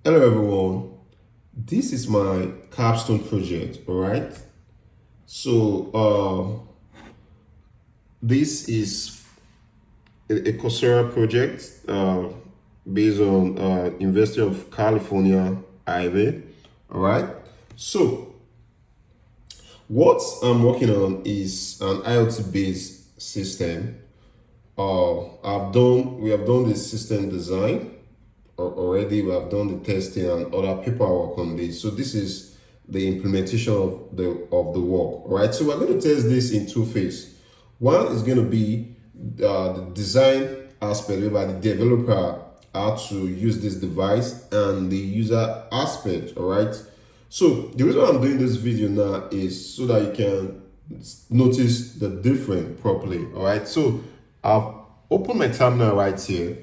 Hello everyone, this is my capstone project, all right? This is a Coursera project based on University of California, Ivy, all right? So what I'm working on is an IoT-based system. We have done the system design already. We have done the testing and other paperwork on this. So this is the implementation of the work. All right. So we're going to test this in two phases. One is going to be the design aspect, whereby the developer how to use this device, and the user aspect. All right. So the reason I'm doing this video now is so that you can notice the difference properly. All right. So I've opened my terminal right here.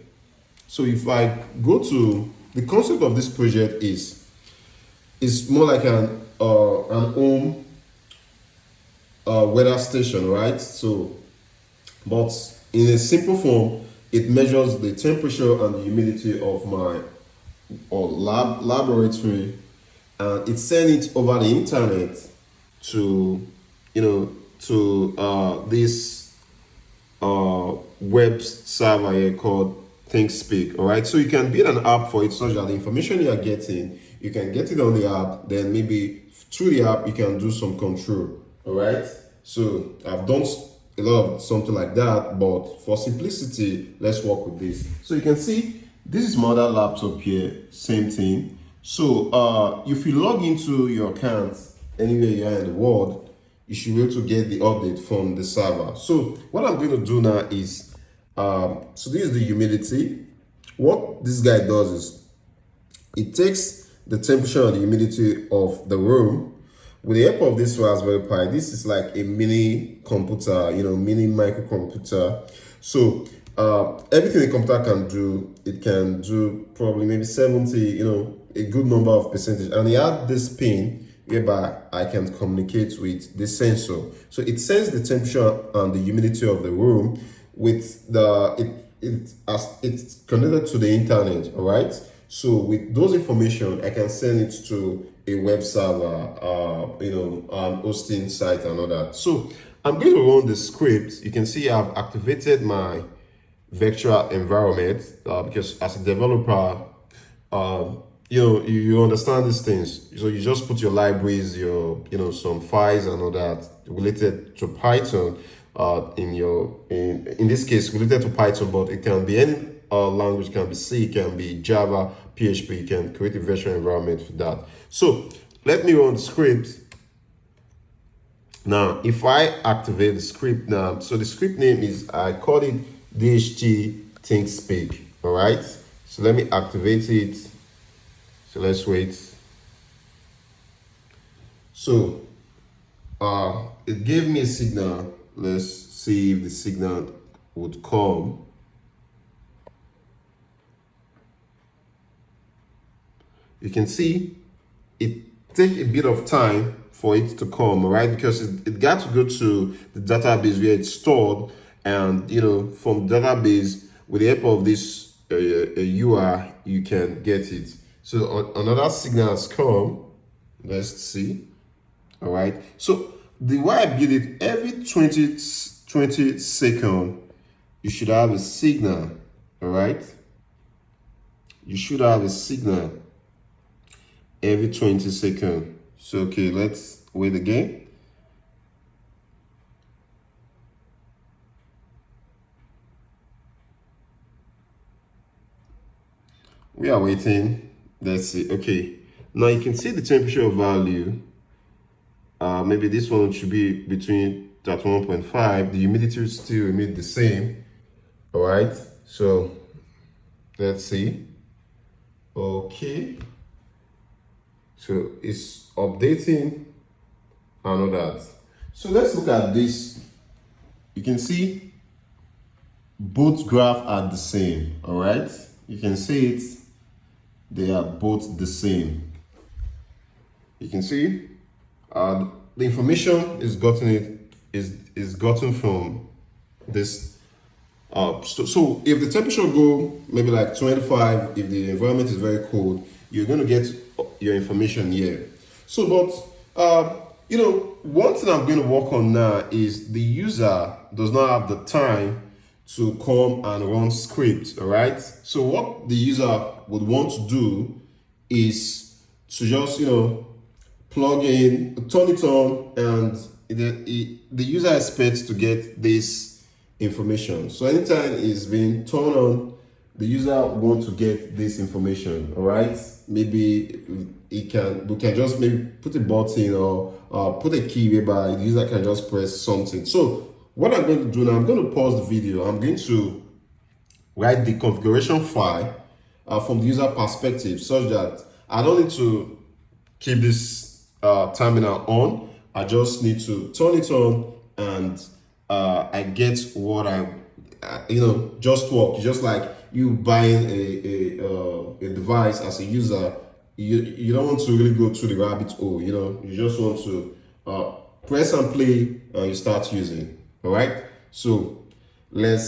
So if I go to the concept of this project is more like an home weather station, right? So, but in a simple form, it measures the temperature and the humidity of my laboratory, and it sends it over the internet to this web server here called ThinkSpeak. All right, so you can build an app for it such that the information you are getting, you can get it on the app, then maybe through the app you can do some control. All right, so I've done a lot of something like that, but for simplicity, let's work with this. So you can see this is my other laptop here, same thing. So if you log into your account anywhere you are in the world, you should be able to get the update from the server. So what I'm going to do now is so this is the humidity. What this guy does is it takes the temperature and the humidity of the room with the help of this Raspberry Pi. This is like a mini computer, mini microcomputer. So everything the computer can do, it can do probably maybe 70, a good number of percentage. And he had this pin whereby I can communicate with the sensor. So it sends the temperature and the humidity of the room with it's connected to the internet. All right. So with those information, I can send it to a web server, an hosting site and all that. So I'm going to run the script. You can see I've activated my virtual environment because as a developer, you understand these things. So you just put your libraries, some files and all that related to Python in this case related to Python, but it can be any language. It can be C, it can be Java, PHP. You can create a virtual environment for that. So let me run the script. Now, if I activate the script now, so the script name is, I call it DHT ThinkSpeak. All right. So let me activate it. So let's wait. So it gave me a signal. Let's see if the signal would come. You can see it takes a bit of time for it to come, right? Because it got to go to the database where it's stored, and from the database with the help of this UI, you can get it. So another signal has come. Let's see. All right. So the way I build it, every 20 seconds, you should have a signal. All right. You should have a signal every 20 seconds. So, okay, let's wait again. We are waiting. Let's see. Okay. Now you can see the temperature value. Maybe this one should be between 1.5. The humidity will still remain the same. All right. So let's see. Okay. So it's updating and all that. So let's look at this. You can see both graphs are the same. All right. You can see it. They are both the same. You can see the information is gotten from this. So if the temperature go maybe like 25, if the environment is very cold, you're going to get your information here. So, but one thing I'm going to work on now is the user does not have the time to come and run scripts. All right. So what the user would want to do is to just plug in, turn it on, and the user expects to get this information. So anytime it's being turned on, the user wants to get this information. All right. Maybe we can just maybe put a button or put a key whereby the user can just press something. So what I'm going to do now, I'm going to pause the video. I'm going to write the configuration file from the user perspective, such that I don't need to keep this terminal on. I just need to turn it on, and I get what just work. Just like you buying a device as a user, you don't want to really go through the rabbit hole. You just want to press and play, and you start using. All right. So let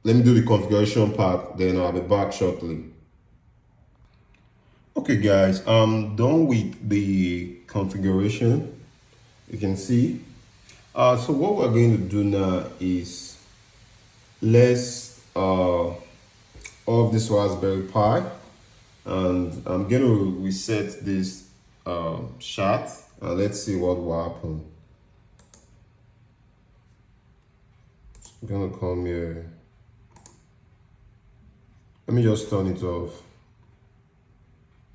me do the configuration part, then I'll be back shortly. Okay guys, I'm done with the configuration. You can see. So what we're going to do now is let's off this Raspberry Pi, and I'm going to reset this chart, and let's see what will happen. I'm gonna come here. Let me just turn it off.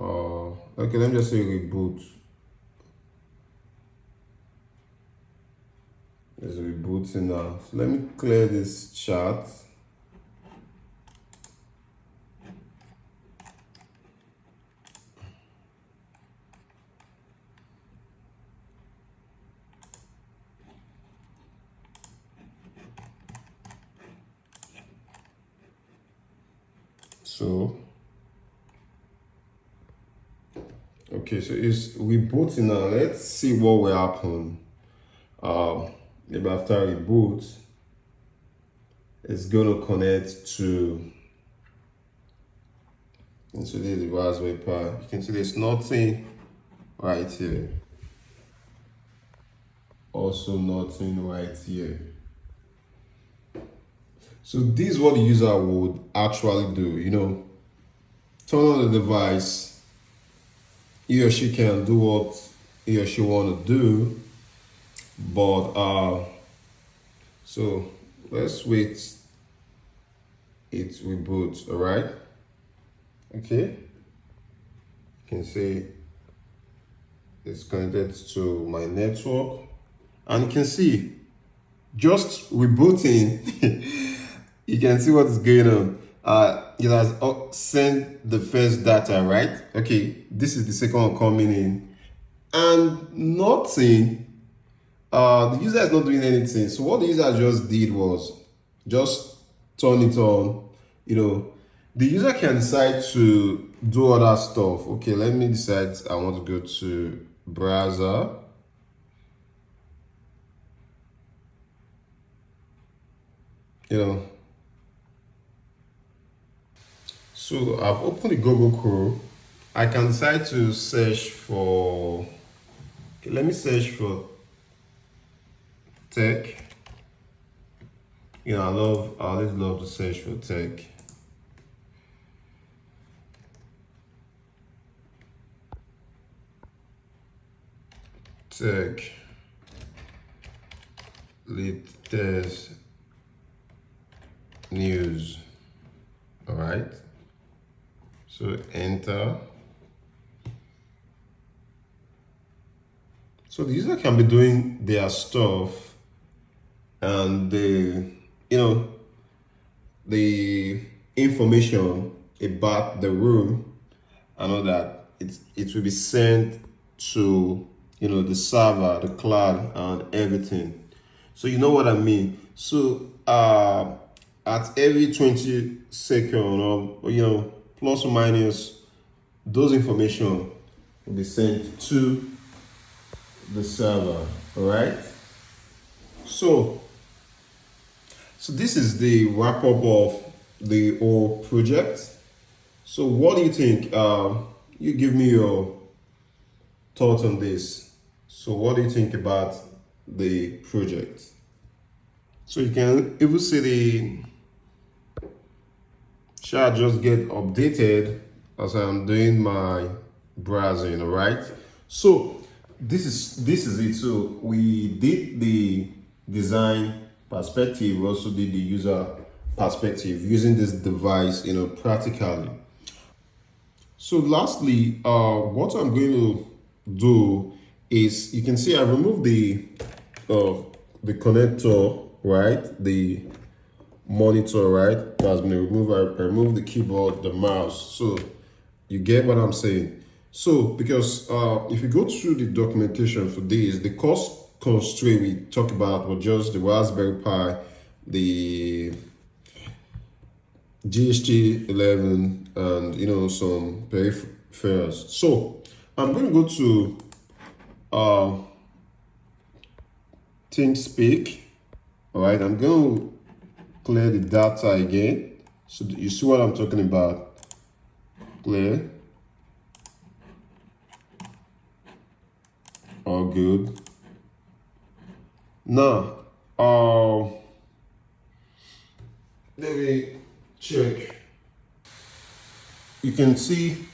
Okay, let me just say reboot. It's rebooting now. So let me clear this chart. So, okay, so it's rebooting now. Let's see what will happen. Maybe after reboot, it's gonna connect into the Raspberry Pi. You can see there's nothing right here. Also nothing right here. So this is what the user would actually do, turn on the device. He or she can do what he or she want to do, but so let's wait it reboots. All right. Okay. You can see it's connected to my network, and you can see just rebooting. You can see what is going on. It has sent the first data, right? Okay, this is the second one coming in, and nothing. The user is not doing anything. So what the user just did was just turn it on. The user can decide to do other stuff. Okay, let me decide I want to go to browser. So I've opened the Google Chrome. I can decide to search for, okay, let me search for tech. I always love to search for tech. Tech latest news. All right. So enter. So the user can be doing their stuff, and the information about the room and all that, it will be sent to the server, the cloud, and everything. So you know what I mean. So at every 20 second or plus or minus, those information will be sent to the server. All right. So this is the wrap up of the whole project. So what do you think? you give me your thoughts on this. So what do you think about the project? So you can even see the shall just get updated as I'm doing my browsing, all right? So this is it. So we did the design perspective, we also did the user perspective using this device, practically. So lastly, what I'm going to do is, you can see I removed uh, the connector, right? The monitor, right? That's been removed. I removed the keyboard, the mouse. So you get what I'm saying. So because if you go through the documentation for this, the cost constraint we talked about was just the Raspberry Pi, the GST 11, and some peripherals. So I'm going to go to ThinkSpeak. All right, I'm going to clear the data again. So you see what I'm talking about. Clear. All good. Now, let me check. You can see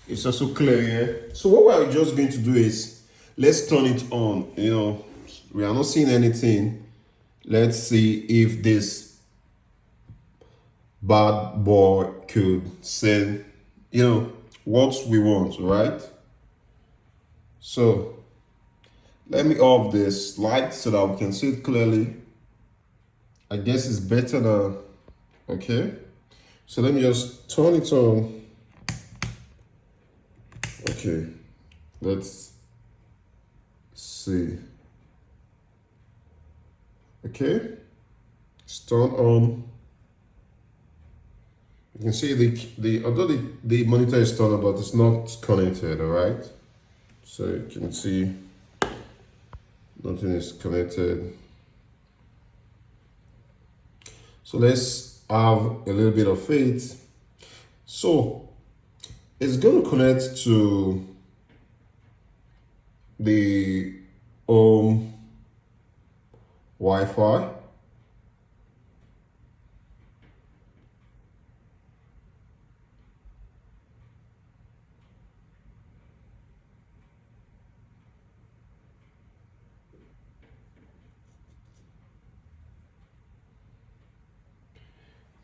it's also clear here. So what we're just going to do is, let's turn it on. We are not seeing anything. Let's see if this bad boy could send, what we want, right? So let me off this light so that we can see it clearly. I guess it's better now. Okay. So let me just turn it on. Okay. Let's see. Okay. It's turned on. You can see although the monitor is turned on, but it's not connected, all right? So you can see nothing is connected. So let's have a little bit of faith. So it's going to connect to the home Wi-Fi.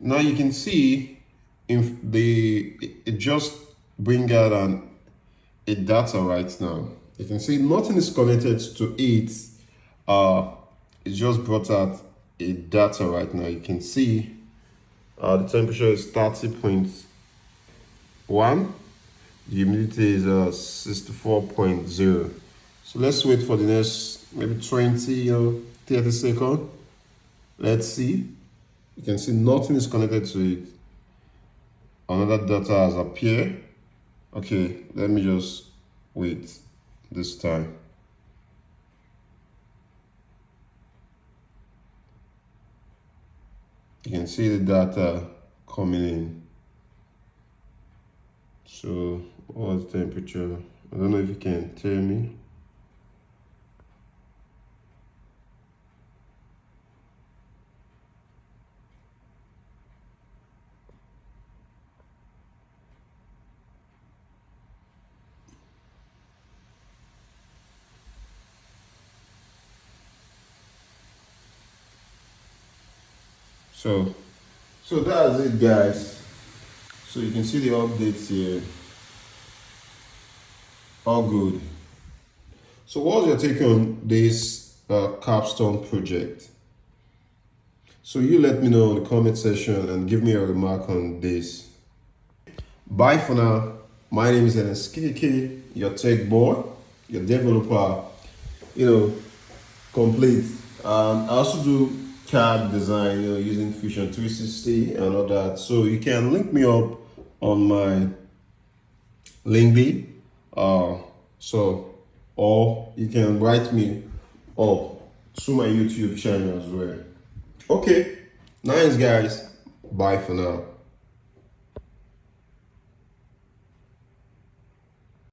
Now you can see if it just bring out a data right now. You can see nothing is connected to it. It just brought out a data right now. You can see the temperature is 30.1. The humidity is 64.0. So let's wait for the next maybe 20 or 30 seconds. Let's see. You can see nothing is connected to it. Another data has appeared. Okay, let me just wait this time. You can see the data coming in. So what's the temperature? I don't know if you can tell me. So that's it, guys. So you can see the updates here. All good. So what's your take on this Capstone project? So you let me know in the comment section and give me a remark on this. Bye for now. My name is Enes, your tech boy, your developer, complete. I also do CAD design, using Fusion 360 and all that. So you can link me up on my LinkedIn. Or you can write me up to my YouTube channel as well. Okay, nice guys. Bye for now.